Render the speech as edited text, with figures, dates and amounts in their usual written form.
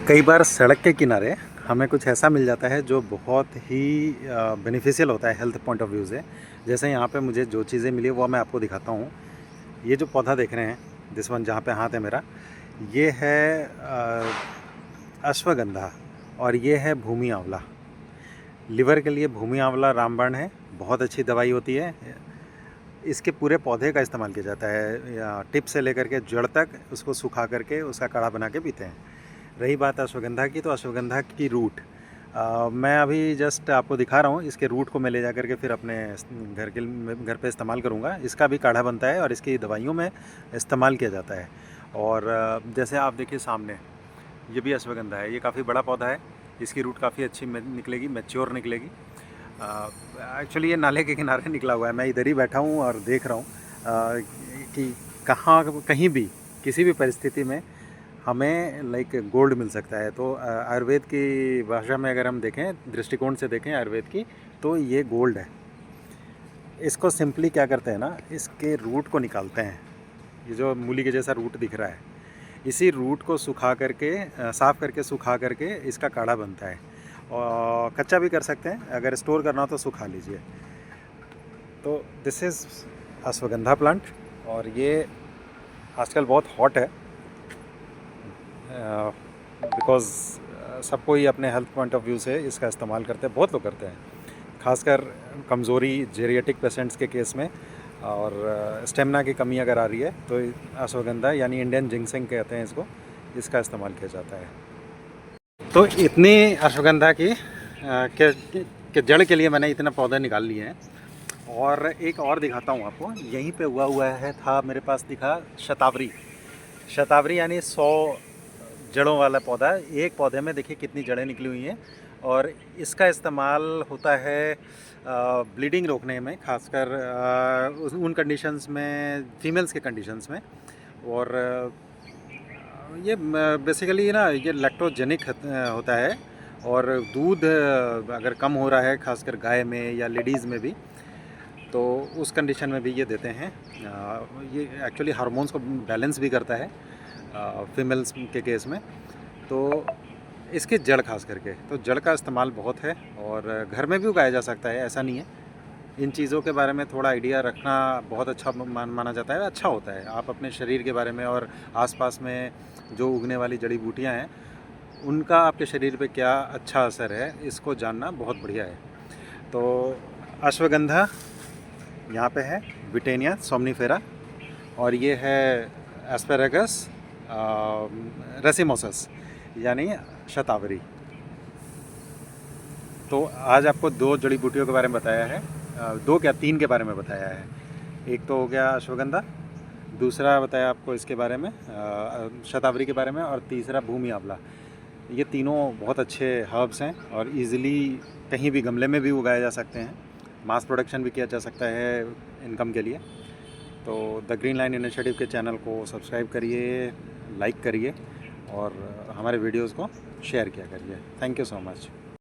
कई बार सड़क के किनारे हमें कुछ ऐसा मिल जाता है जो बहुत ही बेनिफिशियल होता है हेल्थ पॉइंट ऑफ व्यू से। जैसे यहाँ पे मुझे जो चीज़ें मिली वो मैं आपको दिखाता हूँ। ये जो पौधा देख रहे हैं, दिस वन जहाँ पे हाथ है मेरा, ये है अश्वगंधा और ये है भूमि आंवला। लिवर के लिए भूमि आंवला रामबाण है, बहुत अच्छी दवाई होती है। इसके पूरे पौधे का इस्तेमाल किया जाता है, टिप से लेकर के जड़ तक उसको सुखा करके उसका काढ़ा बना के पीते हैं। रही बात अश्वगंधा की, तो अश्वगंधा की रूट मैं अभी जस्ट आपको दिखा रहा हूँ। इसके रूट को मैं ले जा करके फिर अपने घर पे इस्तेमाल करूँगा। इसका भी काढ़ा बनता है और इसकी दवाइयों में इस्तेमाल किया जाता है। और जैसे आप देखिए सामने, ये भी अश्वगंधा है। ये काफ़ी बड़ा पौधा है, इसकी रूट काफ़ी अच्छी निकलेगी, मैच्योर निकलेगी। एक्चुअली ये नाले के किनारे निकला हुआ है। मैं इधर ही बैठा हूँ और देख रहा हूँ कि कहीं भी किसी भी परिस्थिति में हमें लाइक गोल्ड मिल सकता है। तो आयुर्वेद की भाषा में अगर हम देखें, दृष्टिकोण से देखें आयुर्वेद की, तो ये गोल्ड है। इसको सिंपली क्या करते हैं ना, इसके रूट को निकालते हैं। ये जो मूली के जैसा रूट दिख रहा है, इसी रूट को सुखा करके, साफ़ करके सुखा करके इसका काढ़ा बनता है। और कच्चा भी कर सकते हैं, अगर स्टोर करना हो तो सुखा लीजिए। तो दिस इज़ अश्वगंधा प्लांट और ये आजकल बहुत हॉट है, बिकॉज़ सबको ही अपने हेल्थ पॉइंट ऑफ व्यू से इसका इस्तेमाल करते हैं, बहुत लोग करते हैं, खासकर कमज़ोरी जेरियाटिक पेशेंट्स के केस में। और स्टेमिना की कमी अगर आ रही है तो अश्वगंधा यानी इंडियन जिंगसेंग कहते हैं इसको, इसका इस्तेमाल किया जाता है। तो इतनी अश्वगंधा की के जड़ के लिए मैंने इतना पौधे निकाल लिए हैं। और एक और दिखाता हूँ आपको, यहीं पे हुआ है, था मेरे पास, दिखा शतावरी। शतावरी यानी 100 जड़ों वाला पौधा। एक पौधे में देखिए कितनी जड़ें निकली हुई हैं। और इसका इस्तेमाल होता है ब्लीडिंग रोकने में, खासकर उन कंडीशंस में, फीमेल्स के कंडीशंस में। और ये बेसिकली ना, ये लैक्टोजेनिक होता है। और दूध अगर कम हो रहा है, खासकर गाय में या लेडीज़ में भी, तो उस कंडीशन में भी ये देते हैं। ये एक्चुअली हार्मोन्स को बैलेंस भी करता है फीमेल्स के केस में। तो इसकी जड़ खास करके, तो जड़ का इस्तेमाल बहुत है और घर में भी उगाया जा सकता है, ऐसा नहीं है। इन चीज़ों के बारे में थोड़ा आइडिया रखना बहुत अच्छा माना जाता है, अच्छा होता है। आप अपने शरीर के बारे में और आसपास में जो उगने वाली जड़ी बूटियाँ हैं, उनका आपके शरीर पे क्या अच्छा असर है, इसको जानना बहुत बढ़िया है। तो अश्वगंधा यहाँ पे है, विटेनिया सोमनीफेरा, और ये है एस्पेरागस रेसिमोसस यानी शतावरी। तो आज आपको 2 जड़ी बूटियों के बारे में बताया है, 2 क्या 3 के बारे में बताया है। एक तो हो गया अश्वगंधा, दूसरा बताया आपको इसके बारे में शतावरी के बारे में, और तीसरा भूमि आंवला। ये तीनों बहुत अच्छे हर्ब्स हैं और इजीली कहीं भी गमले में भी उगाए जा सकते हैं। मास प्रोडक्शन भी किया जा सकता है इनकम के लिए। तो द ग्रीन लाइन इनिशिएटिव के चैनल को सब्सक्राइब करिए, लाइक करिए और हमारे वीडियोस को शेयर किया करिए। Thank you so much.